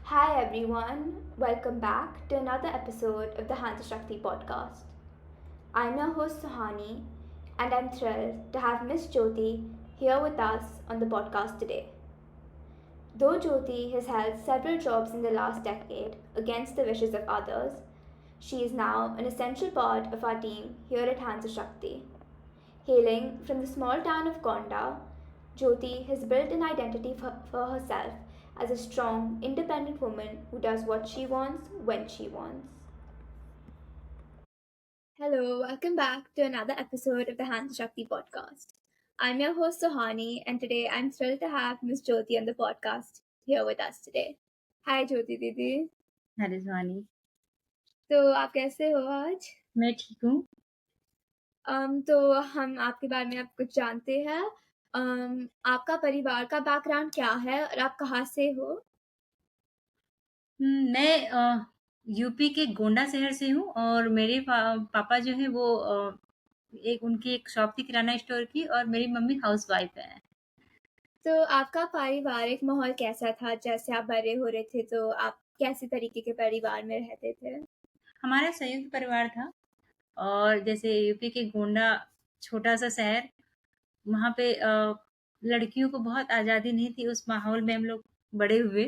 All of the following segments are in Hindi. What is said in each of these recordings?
Hi everyone, welcome back to another episode of the Hansa Shakti podcast. I'm your host Suhani and I'm thrilled to have Miss Jyoti here with us on the podcast today. Though Jyoti has held several jobs in the last decade against the wishes of others, she is now an essential part of our team here at Hansa Shakti. Hailing from the small town of Gonda, Jyoti has built an identity for herself as a strong, independent woman who does what she wants when she wants. Hello, welcome back to another episode of the Hansa Shakti podcast. I'm your host Sohani, and today I'm thrilled to have Miss Jyoti on the podcast here with us today. Hi Jyoti दीदी। अरे स्वानी, तो आप कैसे हो आज? मैं ठीक हूँ। तो हम आपके बारे में अब कुछ जानते हैं। आपका परिवार का बैकग्राउंड क्या है और आप कहाँ से हो? मैं यूपी के गोंडा शहर से हूँ और मेरे पापा जो हैं वो उनकी एक शॉप थी किराना स्टोर की और मेरी मम्मी हाउसवाइफ है। तो आपका पारिवारिक माहौल कैसा था? जैसे आप बड़े हो रहे थे तो आप कैसे तरीके के परिवार में रहते थे? हमारा संयुक्त परिवार था और जैसे यूपी के गोंडा छोटा-सा शहर, वहाँ पे लड़कियों को बहुत आज़ादी नहीं थी, उस माहौल में हम लोग बड़े हुए।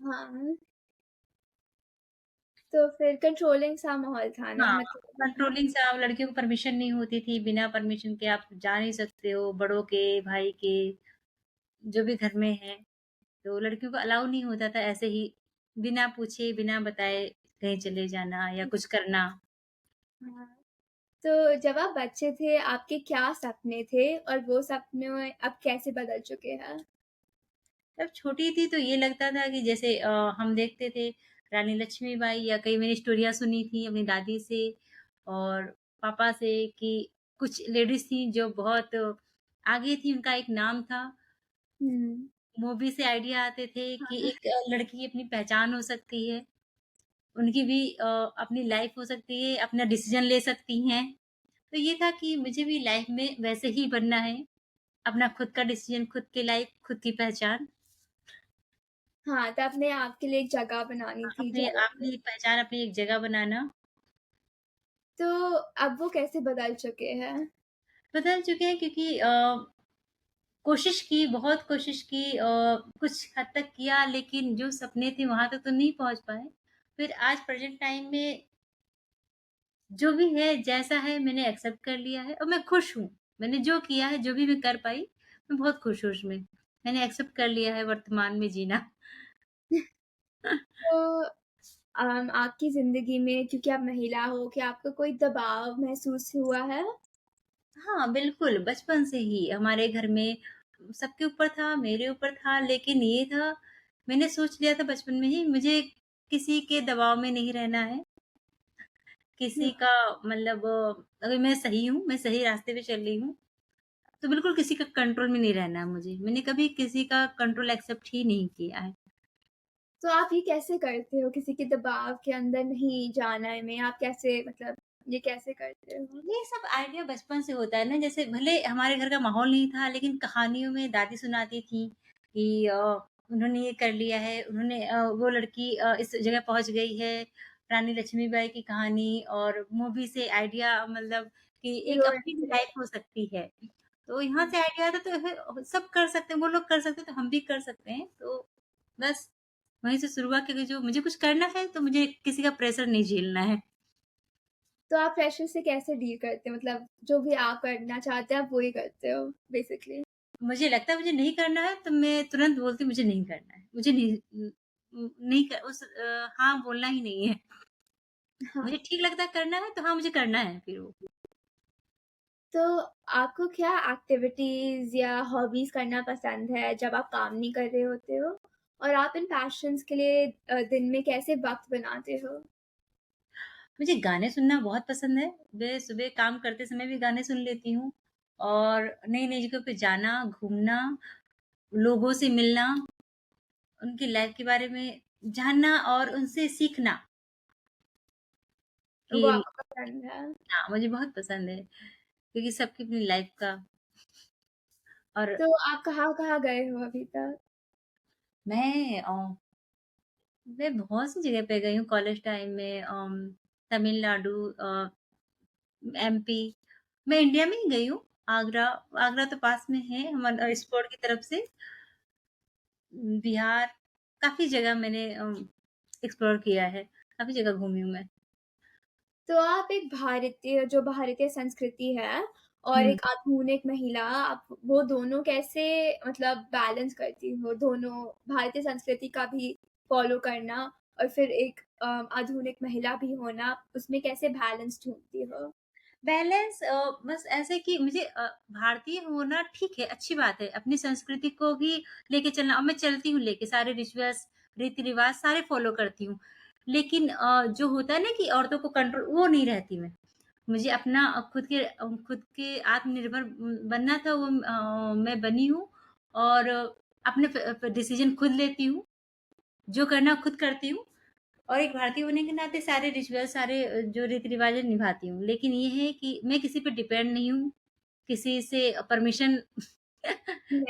हाँ, तो फिर कंट्रोलिंग सा माहौल था ना हाँ, मतलब। कंट्रोलिंग से आप लड़कियों को परमिशन नहीं होती थी, बिना परमिशन के आप जा नहीं सकते हो, बड़ों के, भाई के, जो भी घर में है। तो लड़कियों को अलाउ नहीं होता था ऐसे ही बिना पूछे, बिना बताए कहीं चले जाना या कुछ करना। हाँ, तो जब आप बच्चे थे आपके क्या सपने थे और वो सपने अब कैसे बदल चुके हैं? जब छोटी थी तो ये लगता था कि जैसे हम देखते थे रानी लक्ष्मीबाई या कई मैंने स्टोरियाँ सुनी थी अपनी दादी से और पापा से कि कुछ लेडीज़ थी जो बहुत आगे थी, उनका एक नाम था। हुँ। मूवी से आइडिया आते थे कि हाँ, एक लड़की की अपनी पहचान हो सकती है, उनकी भी अपनी लाइफ़ हो सकती है, अपना डिसीज़न ले सकती हैं। तो ये था कि मुझे भी लाइफ में वैसे ही बनना है, अपना खुद का डिसीज़न, खुद की लाइफ, खुद की पहचान। हाँ, तो अपने आप के लिए एक जगह बनानी थी अपने जहाँ पे। अपनी पहचान, अपनी एक जगह बनाना। तो अब वो कैसे बदल चुके हैं? बदल चुके हैं क्योंकि कोशिश की, बहुत कोशिश की कुछ हद तक किया लेकिन जो सपने थे वहाँ तक तो नहीं पहुँच पाए। फिर आज प्रेज़ेंट टाइम में जो भी है, जैसा है मैंने एक्सेप्ट कर लिया है और मैं खुश हूँ। मैंने जो किया है, जो भी मैं कर पाई, मैं बहुत खुश हूँ उसमें। मैंने एक्सेप्ट कर लिया है वर्तमान में जीना। तो आपकी ज़िंदगी में क्योंकि आप महिला हो, क्या आपको कोई दबाव महसूस हुआ है? हाँ, बिल्कुल, बचपन से ही हमारे घर में सबके ऊपर था, मेरे ऊपर था, लेकिन ये था मैंने सोच लिया था बचपन में ही मुझे किसी के दबाव में नहीं रहना है, हुँ, किसी का मतलब अगर मैं सही हूँ, मैं सही रास्ते पे चल रही हूँ, तो बिल्कुल किसी का कंट्रोल में नहीं रहना है मुझे। मैंने कभी किसी का कंट्रोल एक्सेप्ट ही नहीं किया है। तो आप ये कैसे करते हो? किसी के दबाव के अंदर नहीं जाना है में आप कैसे मतलब ये कैसे करते हो? ये सब आइडिया बचपन से होता है ना, जैसे भले हमारे घर का माहौल नहीं था, लेकिन कहानियों में दादी सुनाती थी कि उन्होंने ये कर लिया है, उन्होंने वो लड़की इस जगह पहुँच गई है। रानी लक्ष्मीबाई की कहानी और मूवी से आइडिया मतलब कि एक हीरोइन अपनी भी से। लाइफ हो सकती है। तो यहाँ हुँ, से आइडिया आता तो सब कर सकते हैं, वो लोग कर सकते हैं, तो हम भी कर सकते हैं। तो बस वहीं से शुरू हुआ कि जो मुझे कुछ करना है, तो मुझे किसी का प्रेशर नहीं झेलना है। तो आप प्रेशर से कैसे डील करते हो? मतलब जो भी आप करना चाहते हैं आप वो ही करते हो बेसिकली? मुझे लगता है मुझे नहीं करना है, तो मैं तुरंत बोलती हूँ मुझे नहीं करना है। मुझे नहीं नहीं क उस हाँ बोलना ही नहीं है। हाँ, मुझे ठीक लगता है करना है, तो हाँ, मुझे करना है फिर वो। तो आपको क्या एक्टिविटीज़ या हॉबीज़ करना पसंद है जब आप काम नहीं कर रहे होते हो? और आप इन पैशन्स के लिए दिन में कैसे वक़्त बनाते हो? मुझे गाने सुनना बहुत पसंद है। मैं सुबह काम करते समय भी गाने सुन लेती हूँ और नई-नई जगह पे जाना, घूमना, लोगों से मिलना, उनकी लाइफ़ के बारे में जानना और उनसे सीखना वो कि आपको पसंद है? हाँ, मुझे बहुत पसंद है क्योंकि सबकी अपनी लाइफ़ का और तो आप कहाँ-कहाँ गए हो अभी तक? मैं मैं बहुत सी जगह पे गई हूँ कॉलेज टाइम में तमिलनाडु एमपी। मैं इंडिया में ही गई हूँ। आगरा आगरा तो पास में है स्पोर्ट की तरफ से। बिहार, काफ़ी जगह मैंने एक्सप्लोर किया है, काफ़ी जगह घूमी हूँ मैं। तो आप एक भारतीय जो भारतीय संस्कृति है और हुँ। एक आधुनिक महिला, आप वो दोनों कैसे मतलब बैलेंस करती हो? दोनों भारतीय संस्कृति का भी फ़ॉलो करना और फिर एक आधुनिक महिला भी होना, उसमें कैसे बैलेंस ढूँढती हो? बैलेंस बस ऐसे कि मुझे भारतीय होना ठीक है, अच्छी बात है। अपनी संस्कृति को भी लेके चलना और मैं चलती हूँ लेके सारे रिचुअल्स, रीति-रिवाज़ सारे फ़ॉलो करती हूँ। लेकिन जो होता है ना कि औरतों को कंट्रोल वो नहीं रहती मैं। मुझे अपना खुद के आत्मनिर्भर बनना था वो मैं बनी हूँ और अपने डिसीज़न खुद लेती हूँ, जो करना खुद करती हूँ। और एक भारतीय होने के नाते सारे रिचुअल सारे जो रीति-रिवाज़ है निभाती हूँ। लेकिन ये है कि मैं किसी पे डिपेंड नहीं हूँ, किसी से परमिशन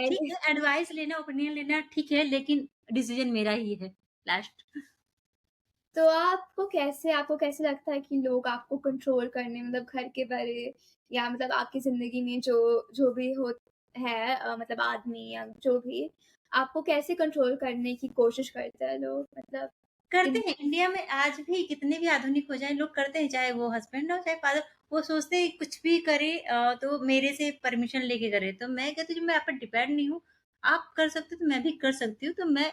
ठीक मैं है, एडवाइस लेना, ओपिनियन लेना ठीक है, लेकिन डिसीज़न मेरा ही है लास्ट। तो आपको कैसे लगता है कि लोग आपको कंट्रोल करने मतलब घर के बड़े या मतलब आपकी ज़िंदगी में जो जो भी हो है मतलब आदमी या जो भी, आपको कैसे कंट्रोल करने की कोशिश करते हैं लोग? मतलब करते इन हैं, इंडिया में आज भी कितने भी आधुनिक हो जाएँ, लोग करते हैं, चाहे वो हस्बैंड हो, चाहे फादर, वो सोचते हैं कुछ भी करे तो मेरे से परमिशन लेके करे। तो मैं कहती हूँ, मैं आप पे डिपेंड नहीं हूँ, आप कर सकते हो तो मैं भी कर सकती हूँ, तो मैं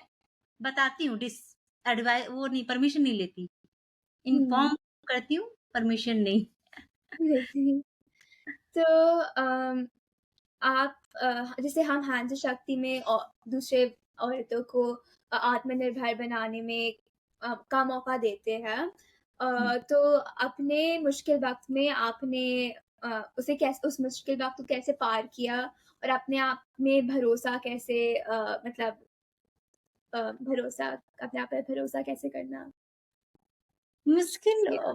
बताती हूँ वो नहीं, परमिशन नहीं लेती। हुँ, इन्फॉर्म करती हूँ, परमिशन नहीं। लेती तो आप जैसे हम हाँ शक्ति में दूसरे औरतों को आत्मनिर्भर बनाने में का मौका देते हैं। हुँ। तो अपने मुश्किल वक़्त में आपने उसे कैसे उस मुश्किल वक़्त को कैसे पार किया और अपने आप में भरोसा कैसे मतलब भरोसा अपने आप पे भरोसा कैसे करना मुश्किल सीखा?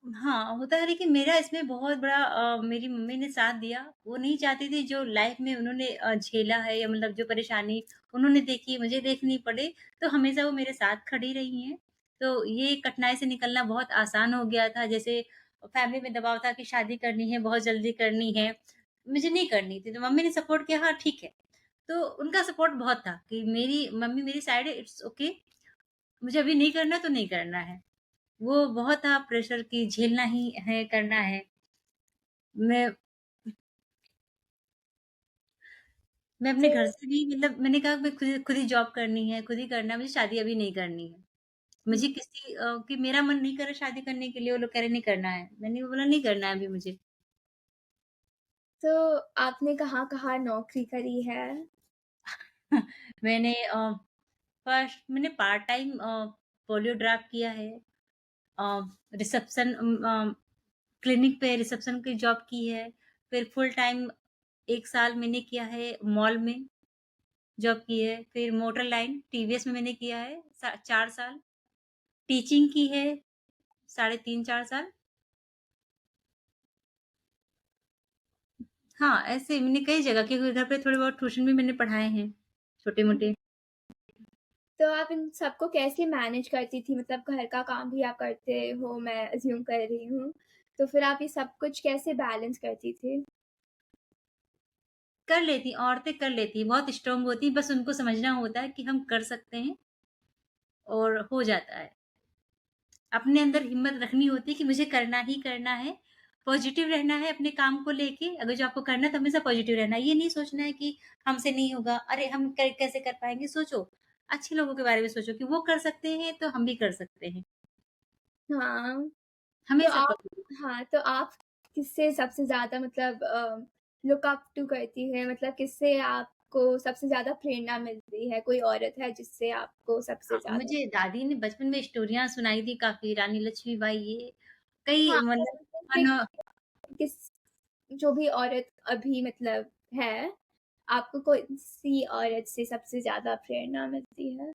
हाँ, होता है लेकिन मेरा इसमें बहुत बड़ा मेरी मम्मी ने साथ दिया। वो नहीं चाहती थी जो लाइफ़ में उन्होंने झेला है या मतलब जो परेशानी उन्होंने देखी, मुझे देखनी पड़े, तो हमेशा वो मेरे साथ खड़ी रही हैं। तो ये कठिनाई से निकलना बहुत आसान हो गया था। जैसे फैमिली में दबाव था कि शादी करनी है, बहुत जल्दी करनी है, मुझे नहीं करनी थी, तो मम्मी ने सपोर्ट किया, हाँ, ठीक है। तो उनका सपोर्ट बहुत था कि मेरी मम्मी मेरी साइड है, इट्स ओके, मुझे अभी नहीं करना तो नहीं करना है। वो बहुत था प्रेशर कि झेलना ही है, करना है। मैं मैं अपने तो घर से भी मतलब मैंने कहा मैं खुद ही जॉब करनी है, खुद ही करना है, मुझे शादी अभी नहीं करनी है। मुझे किसी कि मेरा मन नहीं कर रहा शादी करने के लिए, वो लोग कह रहे नहीं करना है। मैंने बोला नहीं करना है अभी मुझे। तो आपने कहाँ-कहाँ नौकरी करी है? मैंने फर्स्ट मैंने पार्ट टाइम पोलियो ड्रॉप किया है। अ, रिसेप्शन क्लिनिक पे रिसेप्शन की जॉब की है। फिर फुल टाइम 1 साल मैंने किया है मॉल में। जॉब की है, फिर मोटर लाइन टीवीएस में मैंने किया है 4 साल, टीचिंग की है साढ़े 3-4 साल। हाँ, ऐसे मैंने कई जगह क्योंकि घर पे थोड़े बहुत ट्यूशन भी मैंने पढ़ाए हैं, छोटे-मोटे। तो आप इन सबको कैसे मैनेज करती थी? मतलब घर का काम भी आप करते हो, मैं अज़्यूम कर रही हूँ। तो फिर आप ये सब कुछ कैसे बैलेंस करती थी? कर लेती औरतें कर लेती हैं, बहुत स्ट्रॉन्ग होती हैं, बस उनको समझना होता है कि हम कर सकते हैं और हो जाता है। अपने अंदर हिम्मत रखनी होती है कि मुझे करना ही करना है, पॉज़िटिव रहना है अपने काम को लेके, अगर जो आपको करना है तो हमेशा पॉज़िटिव रहना है। ये नहीं सोचना है कि हमसे नहीं होगा, अरे हम कैसे कर पाएँगे? सोचो, अच्छे लोगों के बारे में सोचो कि वो कर सकते हैं तो हम भी कर सकते हैं। हाँ, तो हमेशा आप पॉज़िटिव। हाँ, तो आप किससे सबसे ज़्यादा मतलब लुक अप टू करती हैं? मतलब किससे आपको सबसे ज़्यादा प्रेरणा मिलती है? कोई औरत है जिससे आपको सबसे हाँ, ज़्यादा मुझे दादी ने बचपन में स्टोरियाँ सुनाई थी काफ़ी, रानी लक्ष्मीबाई ये, कई हाँ, मतलब मैं अन किस जो भी औरत अभी मतलब है, आपको कौन-सी औरत से सबसे ज़्यादा प्रेरणा मिलती है?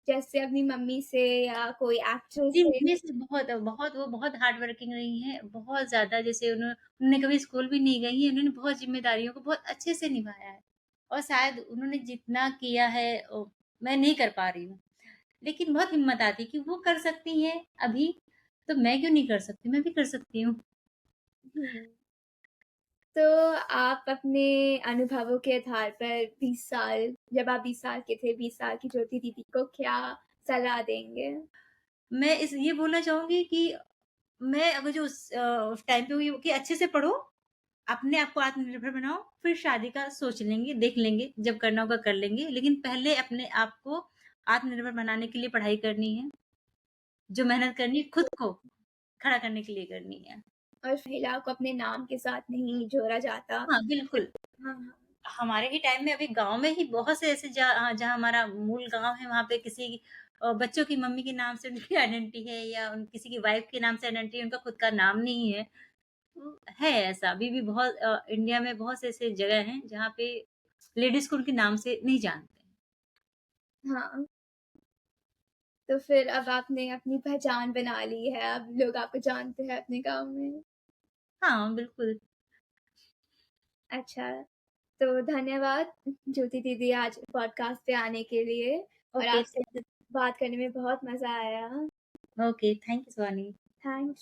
जैसे अपनी मम्मी से या कोई एक्ट्रेस जी, से? मम्मी से बहुत वो बहुत हार्ड वर्किंग रही हैं, बहुत ज़्यादा जैसे उन्होंने कभी स्कूल भी नहीं गई हैं, उन्होंने बहुत ज़िम्मेदारियों को बहुत अच्छे से निभाया है और शायद उन्होंने जितना किया है मैं नहीं कर पा रही हूँ। लेकिन बहुत हिम्मत आती है कि वो कर सकती हैं अभी, तो मैं क्यों नहीं कर सकती? मैं भी कर सकती हूँ। हुँ। तो आप अपने अनुभवों के आधार पर 20 साल जब आप 20 साल के थे, 20 साल की ज्योति दीदी को क्या सलाह देंगे? मैं इस ये बोलना चाहूँगी कि मैं अगर जो उस टाइम पे हुई कि अच्छे से पढ़ो, अपने आप को आत्मनिर्भर बनाओ, फिर शादी का सोच लेंगे, देख लेंगे, जब करना होगा कर लेंगे। लेकिन पहले अपने आप को आत्मनिर्भर बनाने के लिए पढ़ाई करनी है, जो मेहनत करनी है खुद को खड़ा करने के लिए करनी है। और महिला को अपने नाम के साथ नहीं जोड़ा जाता। हाँ, बिल्कुल। हाँ, हाँ। हमारे ही टाइम में अभी गाँव में ही बहुत से ऐसे जहाँ हमारा मूल गाँव है, वहाँ पे किसी बच्चों की मम्मी के नाम से उनकी आइडेंटिटी है या उन किसी की वाइफ़ के नाम से आइडेंटिटी है, उनका खुद का नाम नहीं है। तो है ऐसा, अभी भी बहुत इंडिया में बहुत से ऐसे जगह हैं, जहाँ पे लेडीज़ को उनके नाम से नहीं जानते। हाँ, तो फिर अब आपने अपनी पहचान बना ली है, अब लोग आपको जानते हैं अपने गाँव में। हाँ, बिल्कुल। अच्छा, तो धन्यवाद ज्योति दीदी आज पॉडकास्ट पे आने के लिए और ओके, आपसे बात करने में बहुत मज़ा आया। Okay, thank you, Swani. Thank